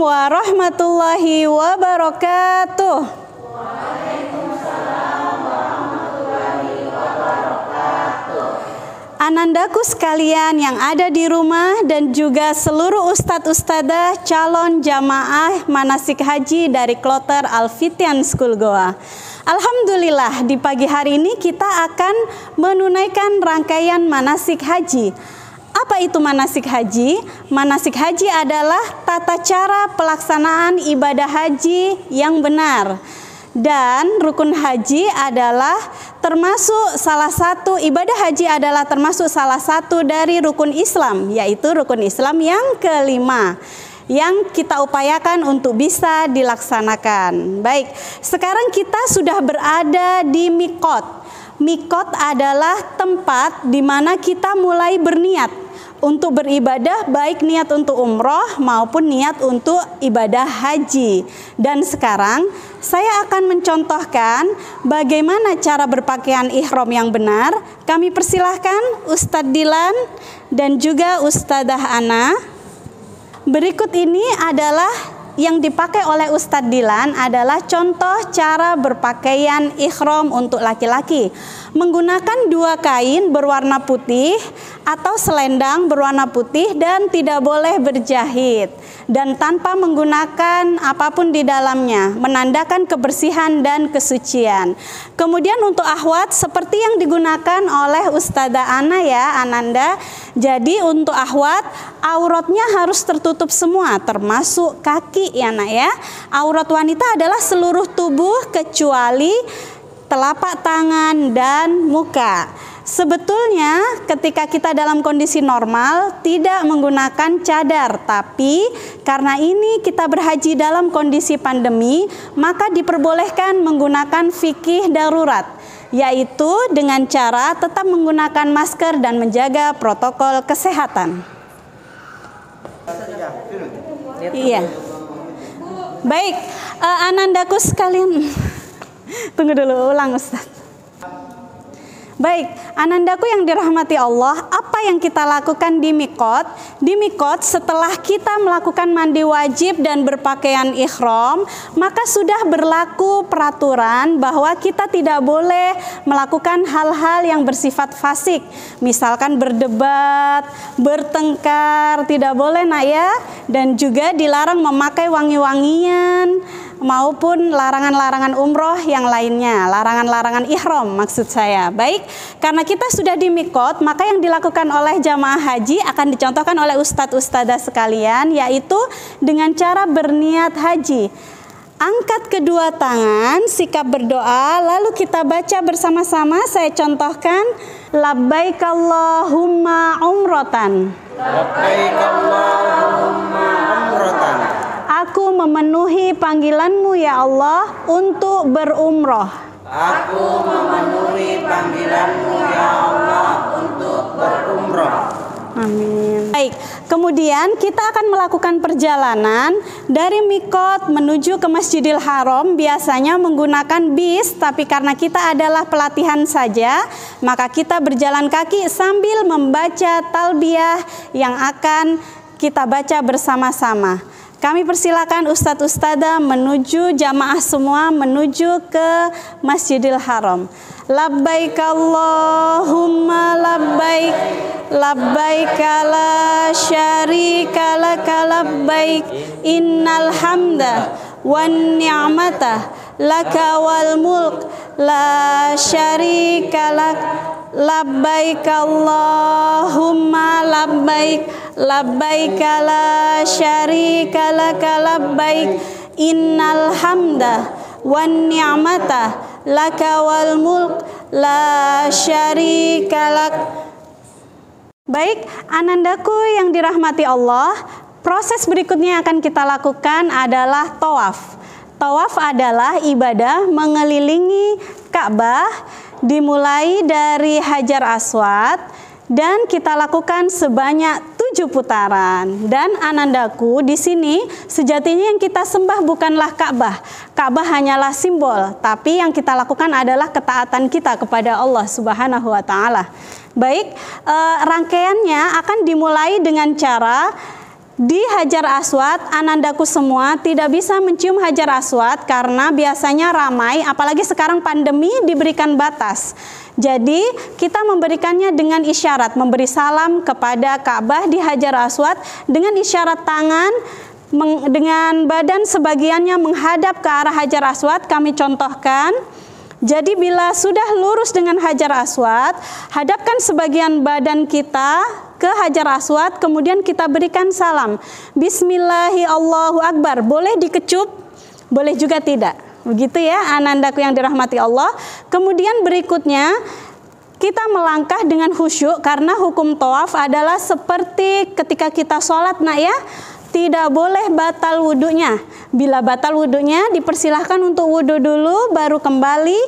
warahmatullahi wabarakatuh. Anandaku sekalian yang ada di rumah dan juga seluruh ustadz ustadzah calon jamaah manasik haji dari Kloter Al-Fitian School Goa. Alhamdulillah di pagi hari ini kita akan menunaikan rangkaian manasik haji. Apa itu manasik haji? Manasik haji adalah tata cara pelaksanaan ibadah haji yang benar. Dan rukun haji adalah termasuk salah satu, ibadah haji adalah termasuk salah satu dari rukun Islam, yaitu rukun Islam yang kelima yang kita upayakan untuk bisa dilaksanakan. Baik, sekarang kita sudah berada di Miqat. Miqat adalah tempat di mana kita mulai berniat untuk beribadah, baik niat untuk umroh maupun niat untuk ibadah haji. Dan sekarang saya akan mencontohkan bagaimana cara berpakaian ihram yang benar. Kami persilahkan Ustadz Dilan dan juga Ustadzah Ana. Berikut ini adalah yang dipakai oleh Ustadz Dilan adalah contoh cara berpakaian ihram untuk laki-laki. Menggunakan dua kain berwarna putih atau selendang berwarna putih dan tidak boleh berjahit dan tanpa menggunakan apapun di dalamnya, menandakan kebersihan dan kesucian. Kemudian untuk ahwat seperti yang digunakan oleh Ustadzah Ana ya, Ananda. Jadi untuk ahwat auratnya harus tertutup semua termasuk kaki ya nak ya. Aurat wanita adalah seluruh tubuh kecuali telapak tangan dan muka. Sebetulnya ketika kita dalam kondisi normal tidak menggunakan cadar, tapi karena ini kita berhaji dalam kondisi pandemi, maka diperbolehkan menggunakan fikih darurat, yaitu dengan cara tetap menggunakan masker dan menjaga protokol kesehatan. Iya. Baik, anandaku sekalian. Tunggu dulu, ulang Ustaz. Baik, anandaku yang dirahmati Allah, apa yang kita lakukan di Miqat? Di Miqat setelah kita melakukan mandi wajib dan berpakaian ihram, maka sudah berlaku peraturan bahwa kita tidak boleh melakukan hal-hal yang bersifat fasik. Misalkan berdebat, bertengkar, tidak boleh nak ya. Dan juga dilarang memakai wangi-wangian maupun larangan-larangan umroh yang lainnya, larangan-larangan ihram maksud saya. Baik, karena kita sudah di Miqat, maka yang dilakukan oleh jamaah haji akan dicontohkan oleh ustadz ustadzah sekalian, yaitu dengan cara berniat haji. Angkat kedua tangan, sikap berdoa, lalu kita baca bersama-sama. Saya contohkan, labbaik Allahumma umrotan. Labbaik Allahumma umrotan. Aku memenuhi panggilanmu ya Allah untuk berumroh. Aku memenuhi panggilanmu ya Allah untuk berumroh. Amin. Baik, kemudian kita akan melakukan perjalanan dari Miqat menuju ke Masjidil Haram, biasanya menggunakan bis, tapi karena kita adalah pelatihan saja, maka kita berjalan kaki sambil membaca talbiyah yang akan kita baca bersama-sama. Kami persilakan Ustadz Ustadzah menuju jamaah semua menuju ke Masjidil Haram. Labbaik Allahumma labbaik, labbaik la syarika laka labbaik, innal hamda wan ni'mata laka wal mulk la syarika lak. Labbaik Allahumma labbaik, labbaik la syarika laka labbaik, innal hamda wan ni'mata laka wal mulk la syarika lak. Baik, anandaku yang dirahmati Allah, proses berikutnya yang akan kita lakukan adalah tawaf. Tawaf adalah ibadah mengelilingi Ka'bah, dimulai dari Hajar Aswad dan kita lakukan sebanyak 7 putaran. Dan anandaku di sini sejatinya yang kita sembah bukanlah Ka'bah. Ka'bah hanyalah simbol, tapi yang kita lakukan adalah ketaatan kita kepada Allah Subhanahu wa taala. Baik, rangkaiannya akan dimulai dengan cara Di Hajar Aswad, anandaku semua tidak bisa mencium Hajar Aswad karena biasanya ramai, apalagi sekarang pandemi diberikan batas. Jadi kita memberikannya dengan isyarat, memberi salam kepada Ka'bah di Hajar Aswad dengan isyarat tangan, dengan badan sebagiannya menghadap ke arah Hajar Aswad. Kami contohkan. Jadi bila sudah lurus dengan Hajar Aswad, hadapkan sebagian badan kita ke Hajar Aswad, kemudian kita berikan salam. Bismillahi Allahu Akbar. Boleh dikecup, boleh juga tidak. Begitu ya, anandaku yang dirahmati Allah. Kemudian berikutnya, kita melangkah dengan khusyuk karena hukum tawaf adalah seperti ketika kita sholat, nak ya. Tidak boleh batal wudhunya. Bila batal wudhunya, dipersilahkan untuk wudhu dulu, baru kembali,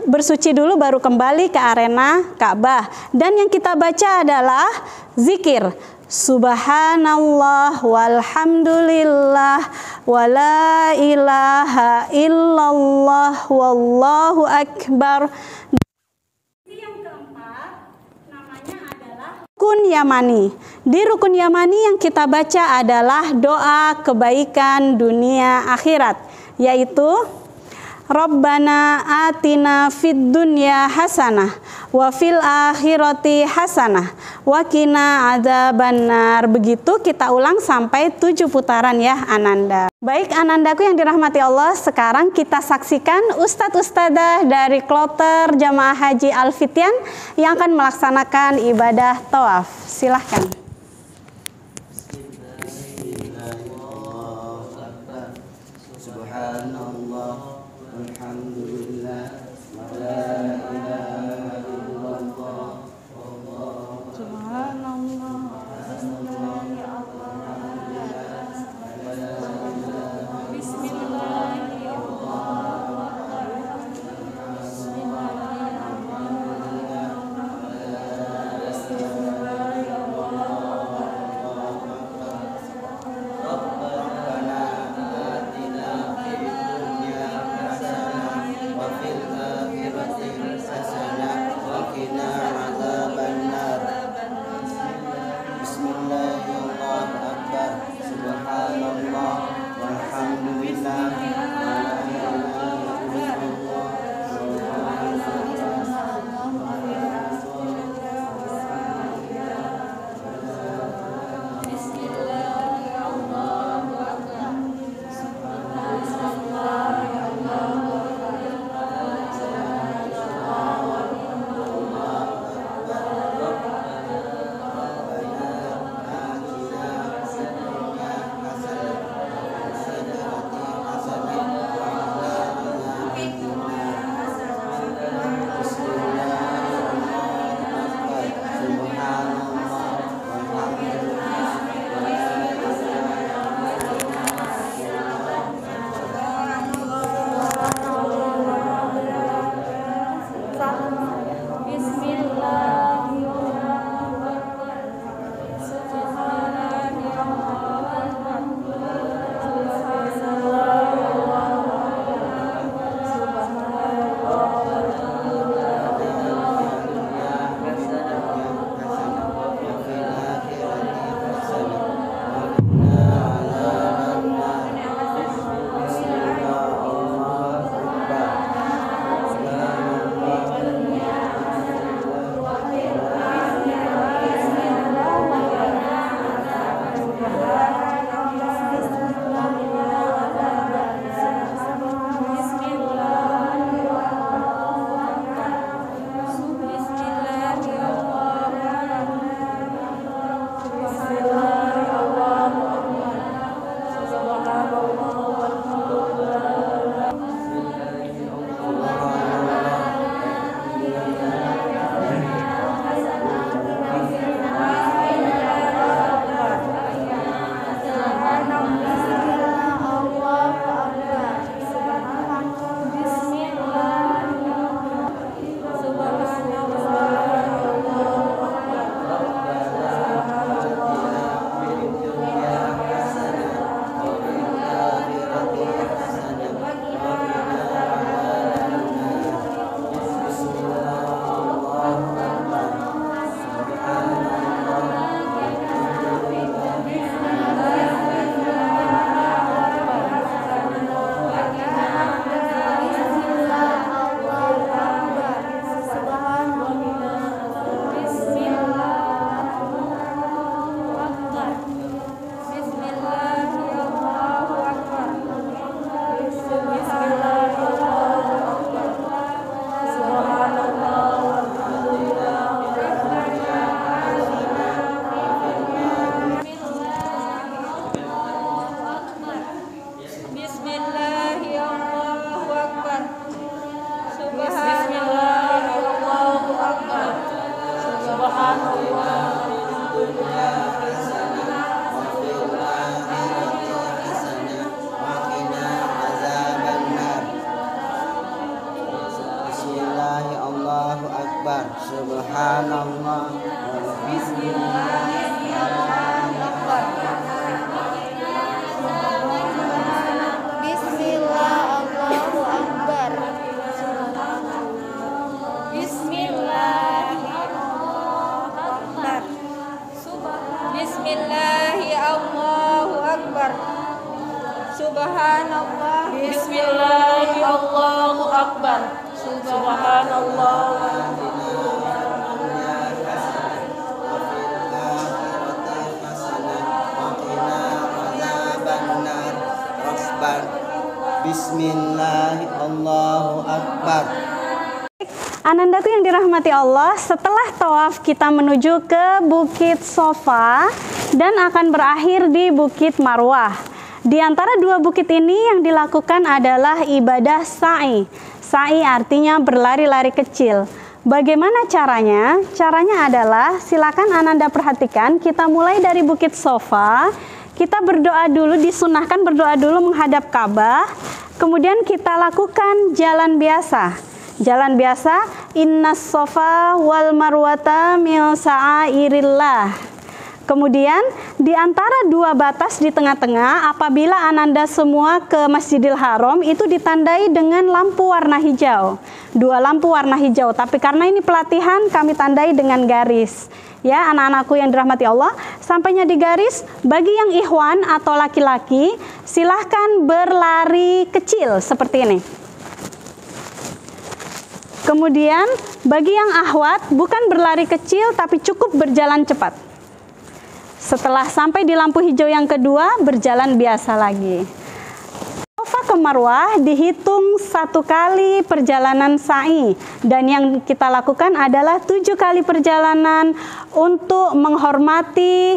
bersuci dulu, baru kembali ke arena Ka'bah. Dan yang kita baca adalah zikir. Subhanallah walhamdulillah wala ilaha illallah wallahu akbar. Yang keempat namanya adalah Rukun Yamani. Di Rukun Yamani yang kita baca adalah doa kebaikan dunia akhirat, yaitu Rabbana atina fid dunya hasanah wa fil akhirati hasanah wa qina adzabannar. Begitu kita ulang sampai 7 putaran ya Ananda. Baik anandaku yang dirahmati Allah, sekarang kita saksikan ustadz-ustadzah dari kloter Jamaah Haji Al-Fityan yang akan melaksanakan ibadah tawaf. Silahkan. Subhanallah walhamdulillah wa la ilaha illallah wallahu Subhanallah. Subhanallah. Bismillah. Allahu Akbar. Subhanallah. Bismillah, Allahu Akbar. Anandaku yang dirahmati Allah, setelah tawaf kita menuju ke Bukit Sofa dan akan berakhir di Bukit Marwah. Di antara dua bukit ini yang dilakukan adalah ibadah sa'i. Sa'i artinya berlari-lari kecil. Bagaimana caranya? Caranya adalah, silakan Ananda perhatikan, kita mulai dari Bukit Sofa, kita berdoa dulu, disunahkan berdoa dulu menghadap Ka'bah, kemudian kita lakukan jalan biasa. Jalan biasa, innas sofa wal marwata min sa'airillah. Kemudian di antara dua batas di tengah-tengah, apabila Ananda semua ke Masjidil Haram, itu ditandai dengan lampu warna hijau. Dua lampu warna hijau, tapi karena ini pelatihan kami tandai dengan garis. Ya, anak-anakku yang dirahmati Allah, sampainya di garis, bagi yang ikhwan atau laki-laki, silahkan berlari kecil seperti ini. Kemudian bagi yang akhwat, bukan berlari kecil tapi cukup berjalan cepat. Setelah sampai di lampu hijau yang kedua, berjalan biasa lagi. Sofa ke Marwah dihitung 1 kali perjalanan sa'i, dan yang kita lakukan adalah 7 kali perjalanan untuk menghormati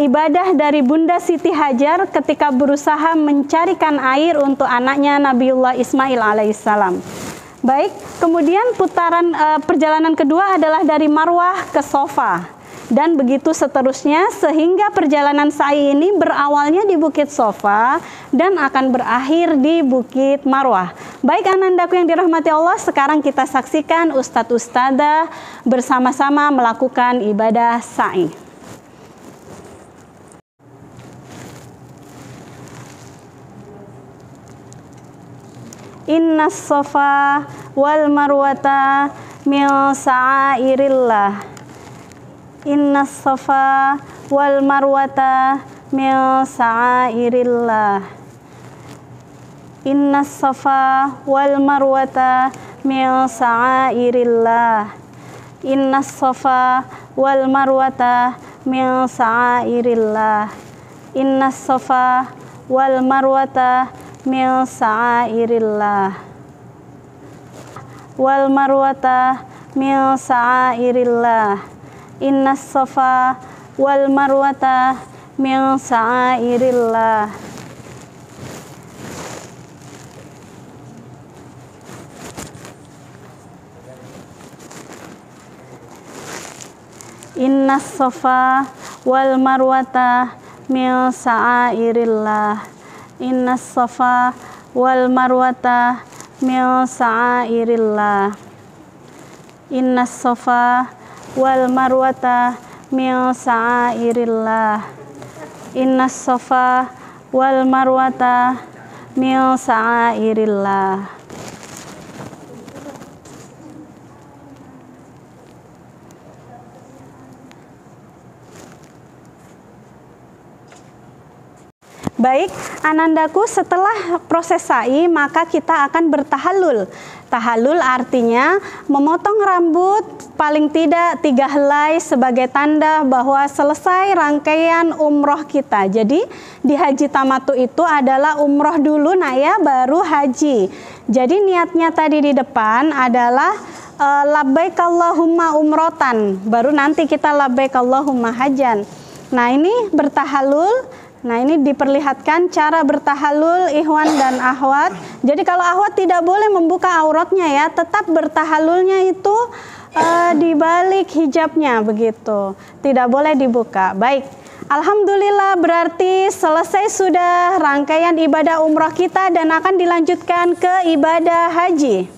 ibadah dari Bunda Siti Hajar ketika berusaha mencarikan air untuk anaknya Nabiullah Ismail alaihissalam. Baik, kemudian putaran perjalanan kedua adalah dari Marwah ke Sofa, dan begitu seterusnya sehingga perjalanan sa'i ini berawalnya di Bukit Sofa dan akan berakhir di Bukit Marwah. Baik anandaku yang dirahmati Allah, sekarang kita saksikan Ustadz Ustadzah bersama-sama melakukan ibadah sa'i. Innas sofa wal marwata min sa'airillah. Innas sofa wal marwata min sa'airillah. Innas sofa wal marwata min sa'airillah. Innas sofa wal marwata min sa'airillah. Innas sofa wal marwata min sa'airillah. Wal marwata min sa'airillah. Innas safa wal marwata min sa'airillah. Innas safa wal marwata min sa'airillah. Innas safa wal marwata min sa'airillah. Innas safa wal marwata min sa'airillah. Innas safa wal marwata min sa'airillah. Baik, anandaku, setelah proses sa'i maka kita akan bertahallul. Tahallul artinya memotong rambut paling tidak 3 helai sebagai tanda bahwa selesai rangkaian umroh kita. Jadi di haji tamattu itu adalah umroh dulu nak ya, baru haji. Jadi niatnya tadi di depan adalah labbaik Allahumma umrotan, baru nanti kita labbaik Allahumma hajan. Nah ini bertahallul. Nah ini diperlihatkan cara bertahallul ikhwan dan akhwat. Jadi kalau akhwat tidak boleh membuka auratnya ya, tetap bertahallulnya itu di balik hijabnya begitu, tidak boleh dibuka. Baik, alhamdulillah berarti selesai sudah rangkaian ibadah umroh kita dan akan dilanjutkan ke ibadah haji.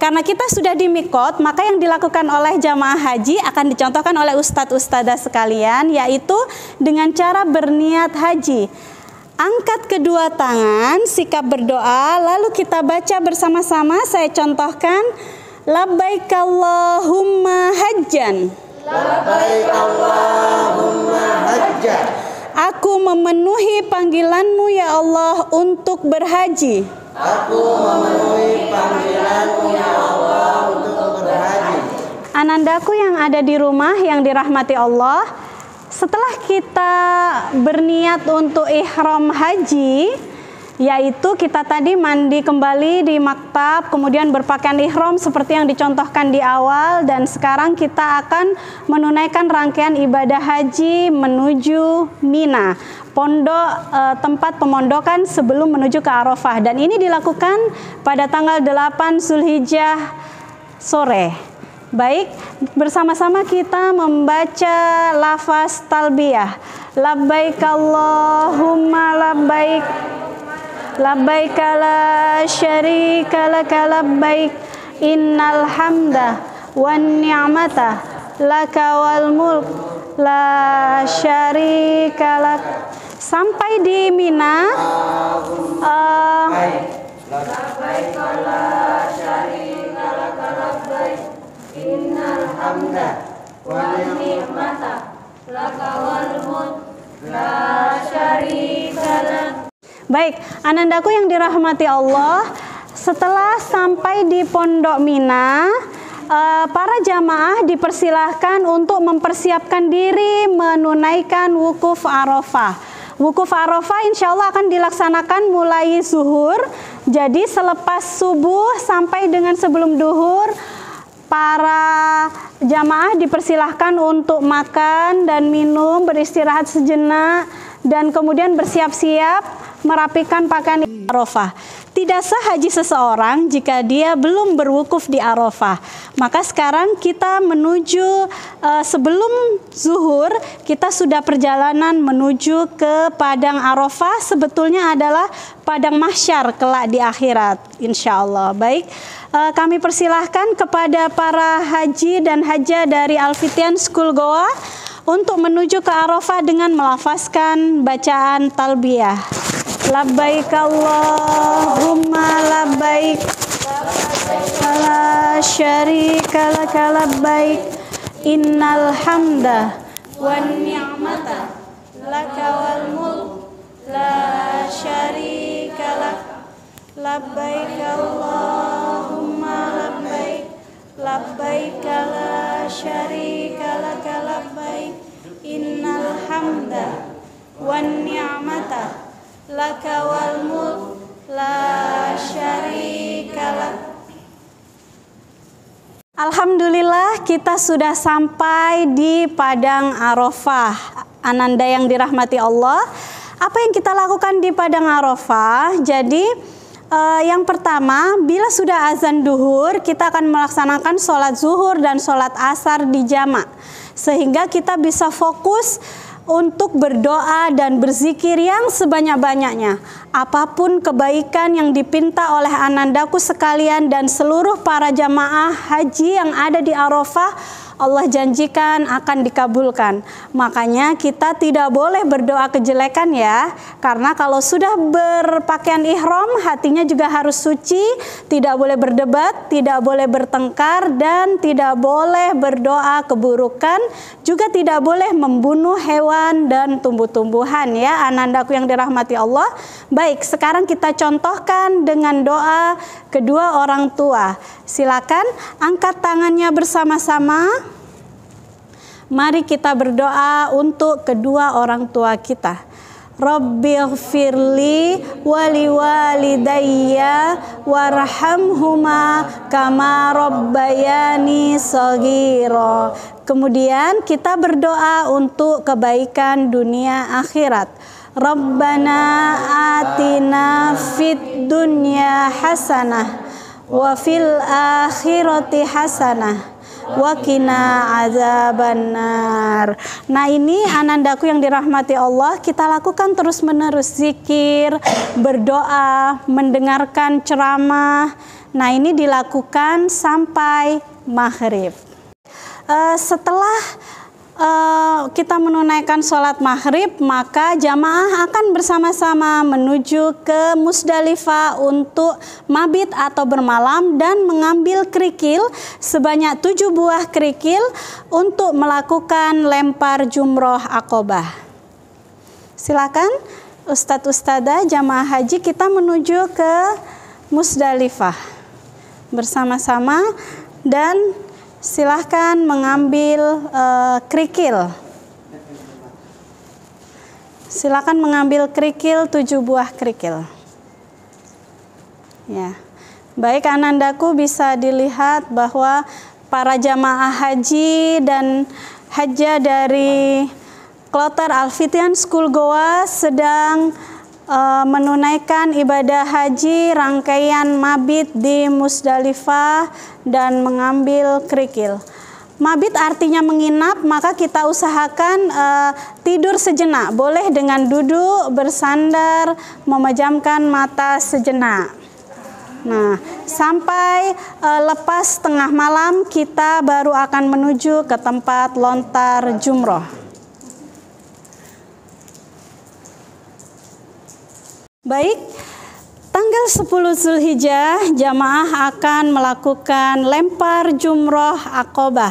Karena kita sudah di mikot, maka yang dilakukan oleh jamaah haji akan dicontohkan oleh ustadz ustadzah sekalian, yaitu dengan cara berniat haji. Angkat kedua tangan, sikap berdoa, lalu kita baca bersama-sama. Saya contohkan, labbaik Allahumma hajjan. Labbaik Allahumma hajjan. Aku memenuhi panggilan-Mu ya Allah untuk berhaji. Aku memenuhi panggilan-Mu ya Allah untuk berhaji. Anandaku yang ada di rumah yang dirahmati Allah, setelah kita berniat untuk ihram haji, yaitu kita tadi mandi kembali di maktab, kemudian berpakaian ihram seperti yang dicontohkan di awal, dan sekarang kita akan menunaikan rangkaian ibadah haji menuju Mina, tempat pemondokan sebelum menuju ke Arafah, dan ini dilakukan pada tanggal 8 Zulhijjah sore. Baik, bersama-sama kita membaca lafaz talbiyah. Labbaik Allahumma labbaik. Labbaik la syarika laka labbaik. Innal hamda wan ni'mata laka wal mulk la syarika lak. Sampai di Mina, labbaik la syarika laka labbaik. Innal hamda wan ni'mata laka wal mulk la syarika lak. Baik, anandaku yang dirahmati Allah, setelah sampai di Pondok Mina, para jamaah dipersilahkan untuk mempersiapkan diri menunaikan wukuf Arafah. Wukuf Arafah insya Allah akan dilaksanakan mulai zuhur, jadi selepas subuh sampai dengan sebelum duhur, para jamaah dipersilahkan untuk makan dan minum, beristirahat sejenak, dan kemudian bersiap-siap merapikan pakaian Arafah. Tidak sah haji seseorang jika dia belum berwukuf di Arafah. Maka sekarang kita menuju sebelum zuhur, kita sudah perjalanan menuju ke Padang Arafah, sebetulnya adalah Padang Mahsyar kelak di akhirat, insya Allah. Baik, kami persilahkan kepada para haji dan hajah dari Al-Fityan School Goa untuk menuju ke Arafah dengan melafazkan bacaan talbiyah. Labbaik Allahumma labbaik. La syarika laka labbaik. Innal hamda wan ni'mata laka wal mulk la syarika lak. Labbaik Allahumma labbaik. Labbaik la syarika laka labbaik. Innal hamda wan ni'mata laka wal mulk la syarika lak. Alhamdulillah, kita sudah sampai di Padang Arafah. Ananda yang dirahmati Allah, apa yang kita lakukan di Padang Arafah? Jadi yang pertama, bila sudah azan duhur, kita akan melaksanakan sholat zuhur dan sholat asar di jamak, sehingga kita bisa fokus untuk berdoa dan berzikir yang sebanyak-banyaknya. Apapun kebaikan yang dipinta oleh anandaku sekalian dan seluruh para jamaah haji yang ada di Arafah, Allah janjikan akan dikabulkan. Makanya kita tidak boleh berdoa kejelekan ya, karena kalau sudah berpakaian ihram, hatinya juga harus suci, tidak boleh berdebat, tidak boleh bertengkar, dan tidak boleh berdoa keburukan, juga tidak boleh membunuh hewan dan tumbuh-tumbuhan ya, anandaku yang dirahmati Allah. Baik, sekarang kita contohkan dengan doa kedua orang tua. Silakan angkat tangannya bersama-sama. Mari kita berdoa untuk kedua orang tua kita. Rabbighfirli wali walidayya warhamhuma kama rabbayani shaghira. Kemudian kita berdoa untuk kebaikan dunia akhirat. Rabbana atina fid dunya hasanah wa fil akhirati hasanah wa qina azabannar. Nah, ini anandaku yang dirahmati Allah, kita lakukan terus-menerus zikir, berdoa, mendengarkan ceramah. Nah, ini dilakukan sampai maghrib. Setelah kita menunaikan sholat maghrib, maka jamaah akan bersama-sama menuju ke Musdalifah untuk mabit atau bermalam dan mengambil kerikil sebanyak 7 buah kerikil untuk melakukan lempar jumroh Aqobah. Silakan Ustadz Ustadzah jamaah haji, kita menuju ke Musdalifah bersama-sama, dan silahkan mengambil kerikil. Silakan mengambil kerikil, 7 buah kerikil. Ya, baik anandaku, bisa dilihat bahwa para jamaah haji dan hajjah dari Kloter Al-Fityan School Goa sedang menunaikan ibadah haji rangkaian mabit di Musdalifah dan mengambil kerikil. Mabit artinya menginap, maka kita usahakan tidur sejenak. Boleh dengan duduk, bersandar, memejamkan mata sejenak. Nah, sampai lepas tengah malam kita baru akan menuju ke tempat lontar jumroh. Baik, tanggal 10 Zulhijjah jamaah akan melakukan lempar jumroh Aqobah.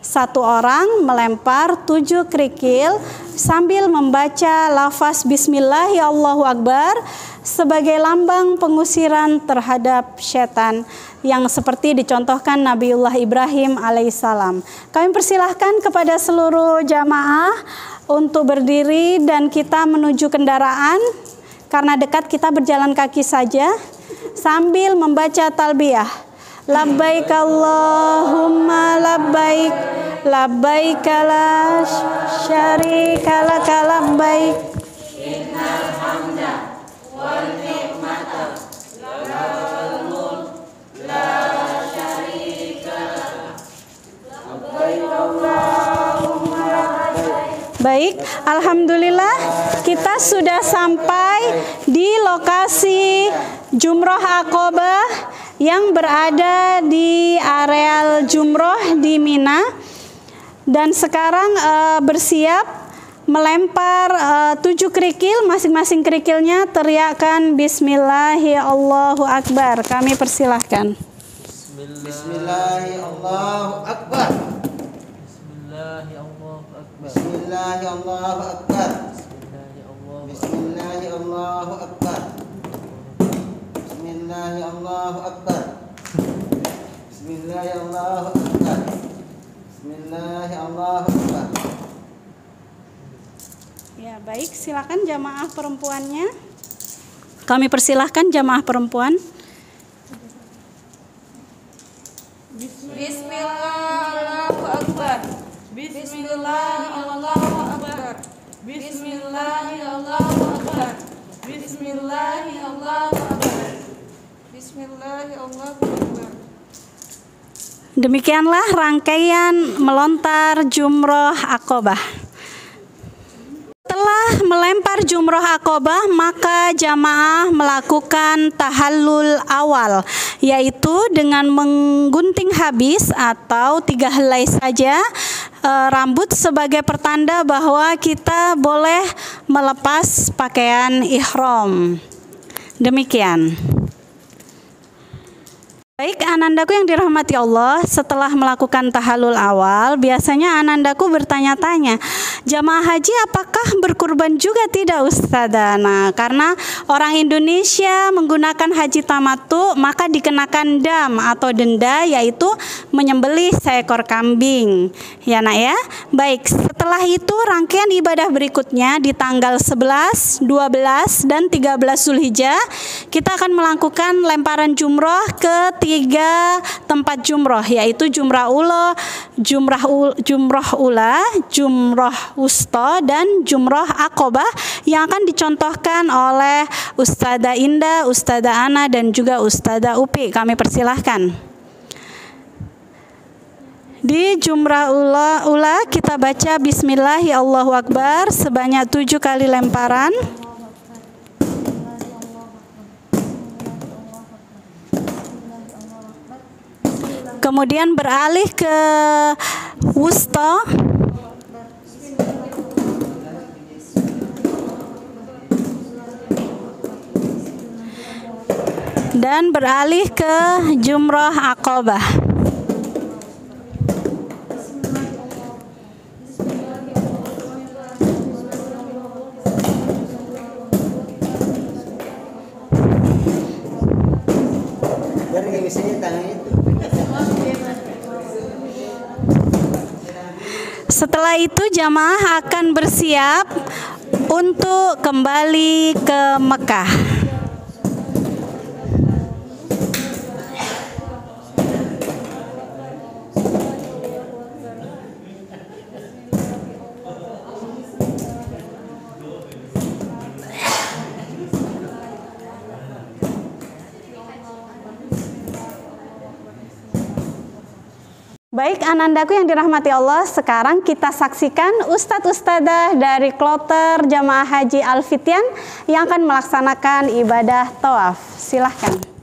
1 orang melempar 7 kerikil sambil membaca lafaz Bismillah ya Allahu Akbar sebagai lambang pengusiran terhadap setan yang seperti dicontohkan Nabiullah Ibrahim alaihissalam. Kami persilahkan kepada seluruh jamaah untuk berdiri dan kita menuju kendaraan. Karena dekat, kita berjalan kaki saja sambil membaca talbiyah. Labbaik Allahumma labbaik, labbaik la syarika lak labbaik. Innal hamda wal ni'mata lakal mulk la syarika lak. Labbaik Allahumma labbaik. Baik, alhamdulillah kita sudah sampai di lokasi jumroh Aqobah yang berada di areal jumroh di Mina, dan sekarang bersiap melempar 7 kerikil. Masing-masing kerikilnya teriakkan Bismillahi Allahu Akbar. Kami persilahkan. Bismillahi Allahu Akbar. Bismillahi Allahu Akbar. Bismillahi Allahu Akbar. Bismillahi Allahu Akbar. Bismillahi Allahu Akbar. Bismillahi Allahu Akbar. Ya, baik, silakan jamaah perempuannya. Kami persilahkan jamaah perempuan. Bismillah Allahu Akbar. Bismillah Allahu Akbar. Bismillah Allahu Akbar. Bismillah Allahu Akbar. Bismillah Allahu Akbar. Demikianlah rangkaian melontar jumroh Aqobah. Setelah melempar jumroh Aqobah, maka jamaah melakukan tahallul awal, yaitu dengan menggunting habis atau 3 helai saja rambut sebagai pertanda bahwa kita boleh melepas pakaian ihram. Demikian. Baik anandaku yang dirahmati Allah, setelah melakukan tahallul awal, biasanya anandaku bertanya-tanya, jamaah haji apakah berkurban juga tidak Ustazah? Nah, karena orang Indonesia menggunakan haji tamattu, maka dikenakan dam atau denda, yaitu menyembelih seekor kambing. Ya nak ya? Baik, setelah itu rangkaian ibadah berikutnya di tanggal 11, 12, dan 13 Zulhijjah, kita akan melakukan lemparan jumroh ke 3 tempat jumroh, yaitu jumrah ula, jumroh wusta, dan jumroh Aqobah yang akan dicontohkan oleh Ustazah Indah, Ustazah Ana, dan juga Ustazah Upi. Kami persilahkan. Di jumrah ula kita baca Bismillahi Allahu Akbar sebanyak 7 kali lemparan. Kemudian beralih ke wusta, dan beralih ke jumroh Aqobah. aja tangan itu. Setelah itu jamaah akan bersiap untuk kembali ke Mekah. Baik anandaku yang dirahmati Allah, sekarang kita saksikan Ustadz Ustadzah dari Kloter Jamaah Haji Al Fityan yang akan melaksanakan ibadah tawaf. Silahkan.